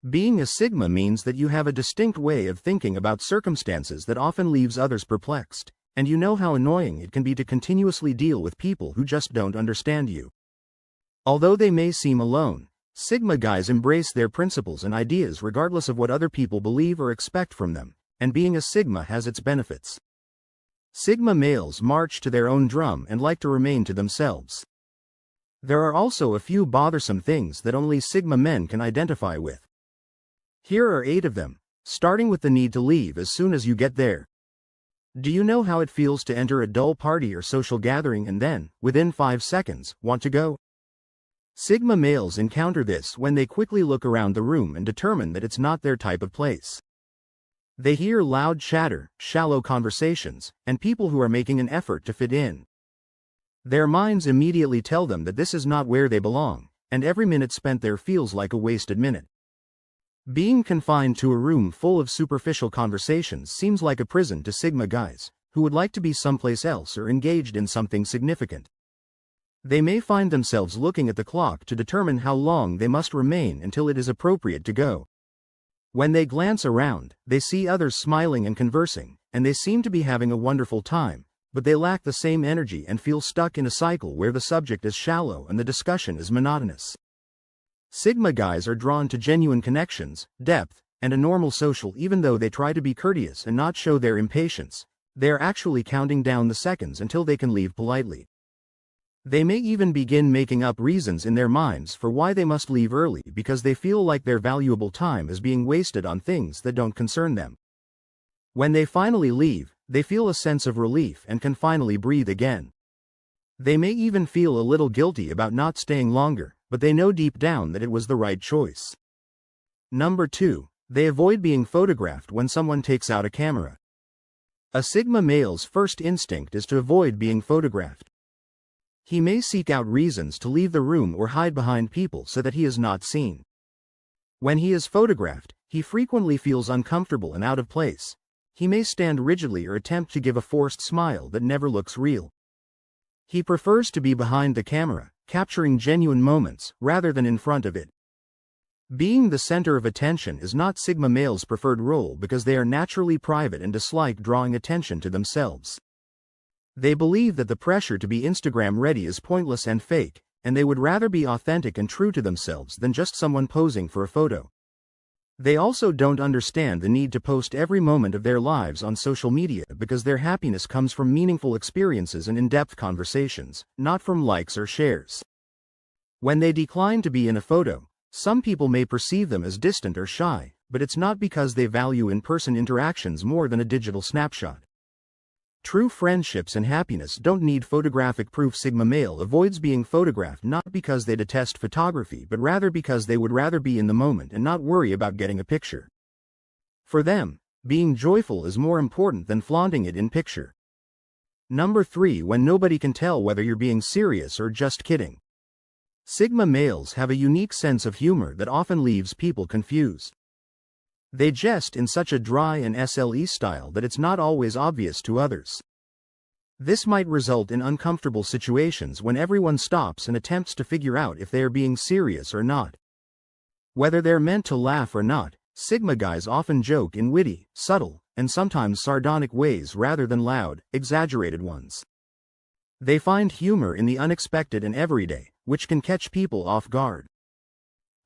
Being a Sigma means that you have a distinct way of thinking about circumstances that often leaves others perplexed, and you know how annoying it can be to continuously deal with people who just don't understand you. Although they may seem alone, Sigma guys embrace their principles and ideas regardless of what other people believe or expect from them, and being a Sigma has its benefits. Sigma males march to their own drum and like to remain to themselves. There are also a few bothersome things that only Sigma men can identify with. Here are 8 of them, starting with the need to leave as soon as you get there. Do you know how it feels to enter a dull party or social gathering and then, within 5 seconds, want to go? Sigma males encounter this when they quickly look around the room and determine that it's not their type of place. They hear loud chatter, shallow conversations, and people who are making an effort to fit in. Their minds immediately tell them that this is not where they belong, and every minute spent there feels like a wasted minute. Being confined to a room full of superficial conversations seems like a prison to Sigma guys, who would like to be someplace else or engaged in something significant. They may find themselves looking at the clock to determine how long they must remain until it is appropriate to go. When they glance around, they see others smiling and conversing, and they seem to be having a wonderful time, but they lack the same energy and feel stuck in a cycle where the subject is shallow and the discussion is monotonous. Sigma guys are drawn to genuine connections, depth, and a normal social. Even though they try to be courteous and not show their impatience, they are actually counting down the seconds until they can leave politely. They may even begin making up reasons in their minds for why they must leave early because they feel like their valuable time is being wasted on things that don't concern them. When they finally leave, they feel a sense of relief and can finally breathe again. They may even feel a little guilty about not staying longer, but they know deep down that it was the right choice. Number 2. They avoid being photographed when someone takes out a camera. A Sigma male's first instinct is to avoid being photographed. He may seek out reasons to leave the room or hide behind people so that he is not seen. When he is photographed, he frequently feels uncomfortable and out of place. He may stand rigidly or attempt to give a forced smile that never looks real. He prefers to be behind the camera, capturing genuine moments, rather than in front of it. Being the center of attention is not Sigma males' preferred role because they are naturally private and dislike drawing attention to themselves. They believe that the pressure to be Instagram ready is pointless and fake, and they would rather be authentic and true to themselves than just someone posing for a photo. They also don't understand the need to post every moment of their lives on social media because their happiness comes from meaningful experiences and in-depth conversations, not from likes or shares. When they decline to be in a photo, some people may perceive them as distant or shy, but it's not because they value in-person interactions more than a digital snapshot. True friendships and happiness don't need photographic proof. Sigma male avoids being photographed not because they detest photography but rather because they would rather be in the moment and not worry about getting a picture. For them, being joyful is more important than flaunting it in picture. Number 3. When nobody can tell whether you're being serious or just kidding. Sigma males have a unique sense of humor that often leaves people confused. They jest in such a dry and SLE style that it's not always obvious to others. This might result in uncomfortable situations when everyone stops and attempts to figure out if they are being serious or not. Whether they're meant to laugh or not, Sigma guys often joke in witty, subtle, and sometimes sardonic ways rather than loud, exaggerated ones. They find humor in the unexpected and everyday, which can catch people off guard.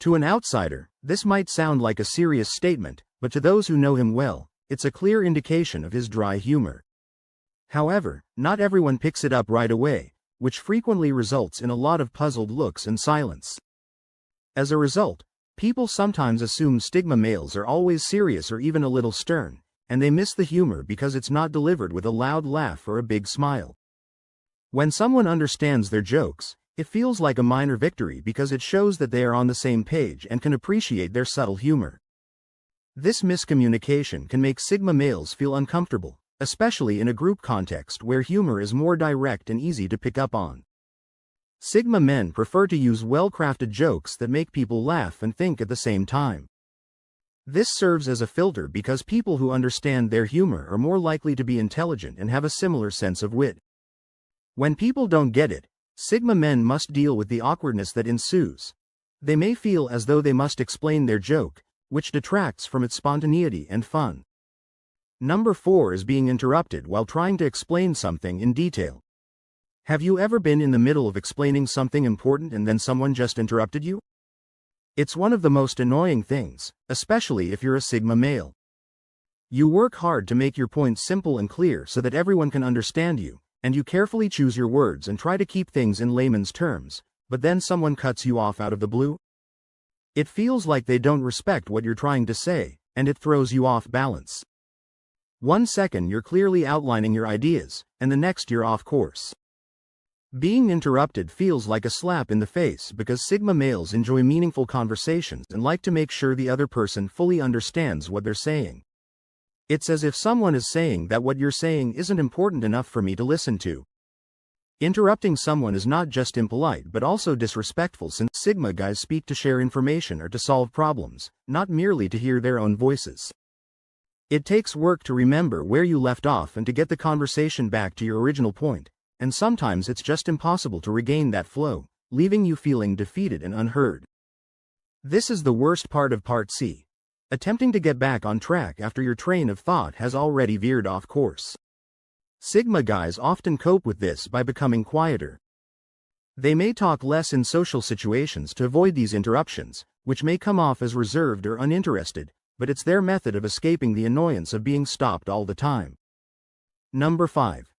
To an outsider, this might sound like a serious statement, but to those who know him well, it's a clear indication of his dry humor. However, not everyone picks it up right away, which frequently results in a lot of puzzled looks and silence. As a result, people sometimes assume Sigma males are always serious or even a little stern, and they miss the humor because it's not delivered with a loud laugh or a big smile. When someone understands their jokes, it feels like a minor victory because it shows that they are on the same page and can appreciate their subtle humor. This miscommunication can make Sigma males feel uncomfortable, especially in a group context where humor is more direct and easy to pick up on. Sigma men prefer to use well-crafted jokes that make people laugh and think at the same time. This serves as a filter because people who understand their humor are more likely to be intelligent and have a similar sense of wit. When people don't get it, Sigma men must deal with the awkwardness that ensues. They may feel as though they must explain their joke, which detracts from its spontaneity and fun. Number 4 is being interrupted while trying to explain something in detail. Have you ever been in the middle of explaining something important and then someone just interrupted you? It's one of the most annoying things, especially if you're a Sigma male. You work hard to make your points simple and clear so that everyone can understand you, and you carefully choose your words and try to keep things in layman's terms, but then someone cuts you off out of the blue? It feels like they don't respect what you're trying to say, and it throws you off balance. 1 second you're clearly outlining your ideas, and the next you're off course. Being interrupted feels like a slap in the face because Sigma males enjoy meaningful conversations and like to make sure the other person fully understands what they're saying. It's as if someone is saying that what you're saying isn't important enough for me to listen to. Interrupting someone is not just impolite but also disrespectful, since Sigma guys speak to share information or to solve problems, not merely to hear their own voices. It takes work to remember where you left off and to get the conversation back to your original point, and sometimes it's just impossible to regain that flow, leaving you feeling defeated and unheard. This is the worst part of Part C. Attempting to get back on track after your train of thought has already veered off course. Sigma guys often cope with this by becoming quieter. They may talk less in social situations to avoid these interruptions, which may come off as reserved or uninterested, but it's their method of escaping the annoyance of being stopped all the time. Number 5.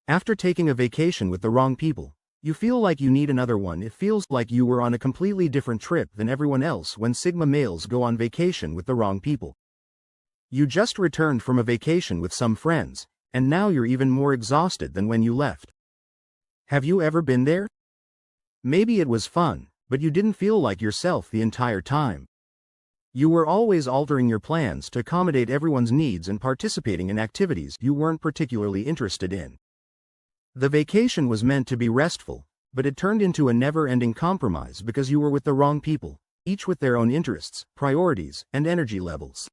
After taking a vacation with the wrong people, you feel like you need another one. It feels like you were on a completely different trip than everyone else when Sigma males go on vacation with the wrong people. You just returned from a vacation with some friends, and now you're even more exhausted than when you left. Have you ever been there? Maybe it was fun, but you didn't feel like yourself the entire time. You were always altering your plans to accommodate everyone's needs and participating in activities you weren't particularly interested in. The vacation was meant to be restful, but it turned into a never-ending compromise because you were with the wrong people, each with their own interests, priorities, and energy levels.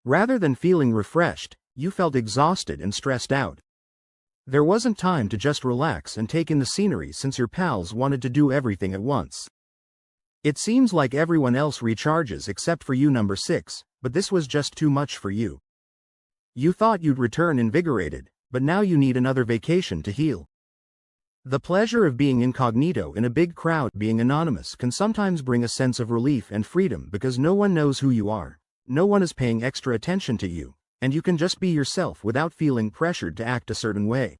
Rather than feeling refreshed, you felt exhausted and stressed out. There wasn't time to just relax and take in the scenery since your pals wanted to do everything at once. It seems like everyone else recharges except for you, number 6, but this was just too much for you. You thought you'd return invigorated, but now you need another vacation to heal. The pleasure of being incognito in a big crowd, being anonymous, can sometimes bring a sense of relief and freedom because no one knows who you are, no one is paying extra attention to you, and you can just be yourself without feeling pressured to act a certain way.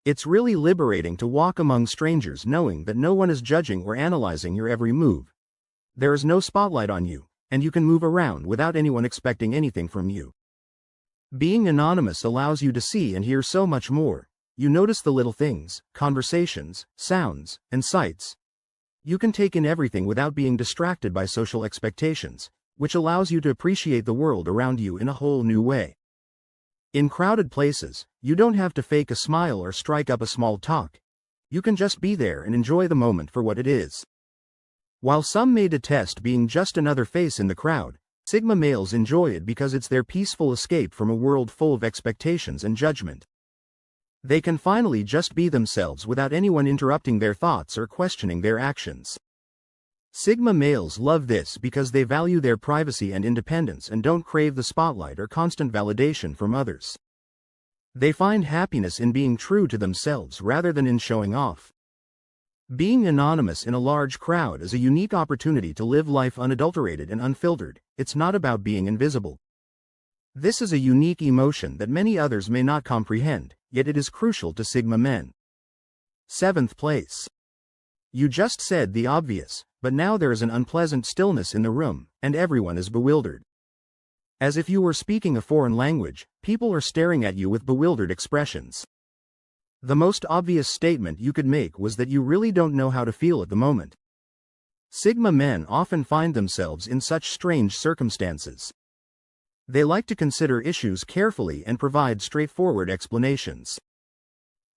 It's really liberating to walk among strangers knowing that no one is judging or analyzing your every move. There is no spotlight on you, and you can move around without anyone expecting anything from you. Being anonymous allows you to see and hear so much more. You notice the little things, conversations, sounds, and sights. You can take in everything without being distracted by social expectations, which allows you to appreciate the world around you in a whole new way. In crowded places, you don't have to fake a smile or strike up a small talk. You can just be there and enjoy the moment for what it is. While some may detest being just another face in the crowd, Sigma males enjoy it because it's their peaceful escape from a world full of expectations and judgment. They can finally just be themselves without anyone interrupting their thoughts or questioning their actions. Sigma males love this because they value their privacy and independence and don't crave the spotlight or constant validation from others. They find happiness in being true to themselves rather than in showing off. Being anonymous in a large crowd is a unique opportunity to live life unadulterated and unfiltered. It's not about being invisible. This is a unique emotion that many others may not comprehend, yet it is crucial to Sigma men. 7th place. You just said the obvious, but now there is an unpleasant stillness in the room, and everyone is bewildered. As if you were speaking a foreign language, people are staring at you with bewildered expressions. The most obvious statement you could make was that you really don't know how to feel at the moment. Sigma men often find themselves in such strange circumstances. They like to consider issues carefully and provide straightforward explanations.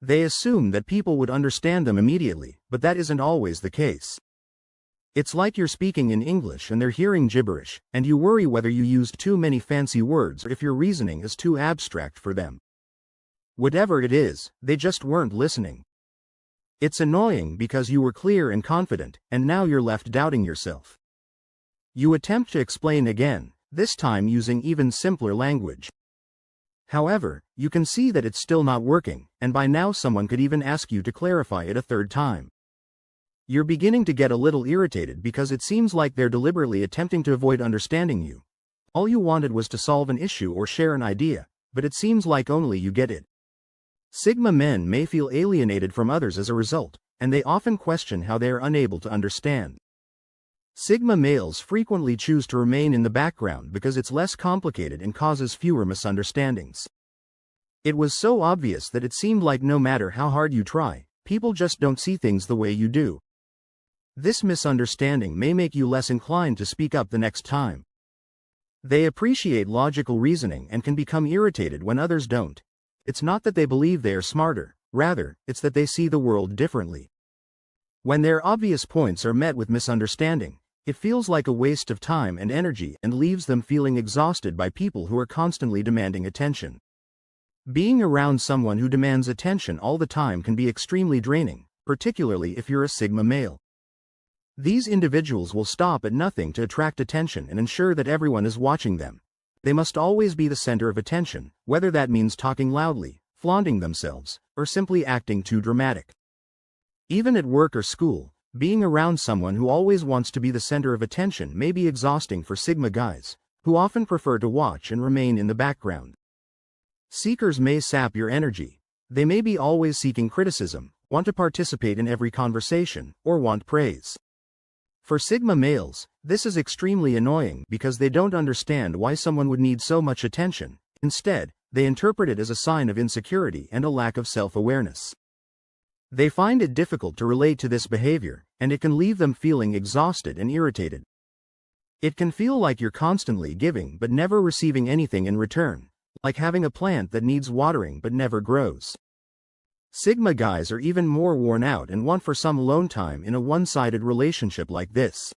They assume that people would understand them immediately, but that isn't always the case. It's like you're speaking in English and they're hearing gibberish, and you worry whether you used too many fancy words or if your reasoning is too abstract for them. Whatever it is, they just weren't listening. It's annoying because you were clear and confident, and now you're left doubting yourself. You attempt to explain again, this time using even simpler language. However, you can see that it's still not working, and by now someone could even ask you to clarify it a third time. You're beginning to get a little irritated because it seems like they're deliberately attempting to avoid understanding you. All you wanted was to solve an issue or share an idea, but it seems like only you get it. Sigma men may feel alienated from others as a result, and they often question how they are unable to understand. Sigma males frequently choose to remain in the background because it's less complicated and causes fewer misunderstandings. It was so obvious that it seemed like no matter how hard you try, people just don't see things the way you do. This misunderstanding may make you less inclined to speak up the next time. They appreciate logical reasoning and can become irritated when others don't. It's not that they believe they are smarter, rather, it's that they see the world differently. When their obvious points are met with misunderstanding, it feels like a waste of time and energy and leaves them feeling exhausted by people who are constantly demanding attention. Being around someone who demands attention all the time can be extremely draining, particularly if you're a Sigma male. These individuals will stop at nothing to attract attention and ensure that everyone is watching them. They must always be the center of attention, whether that means talking loudly, flaunting themselves, or simply acting too dramatic. Even at work or school, being around someone who always wants to be the center of attention may be exhausting for Sigma guys, who often prefer to watch and remain in the background. Seekers may sap your energy. They may be always seeking criticism, want to participate in every conversation, or want praise. For Sigma males, this is extremely annoying because they don't understand why someone would need so much attention. Instead, they interpret it as a sign of insecurity and a lack of self-awareness. They find it difficult to relate to this behavior, and it can leave them feeling exhausted and irritated. It can feel like you're constantly giving but never receiving anything in return, like having a plant that needs watering but never grows. Sigma guys are even more worn out and want for some alone time in a one-sided relationship like this.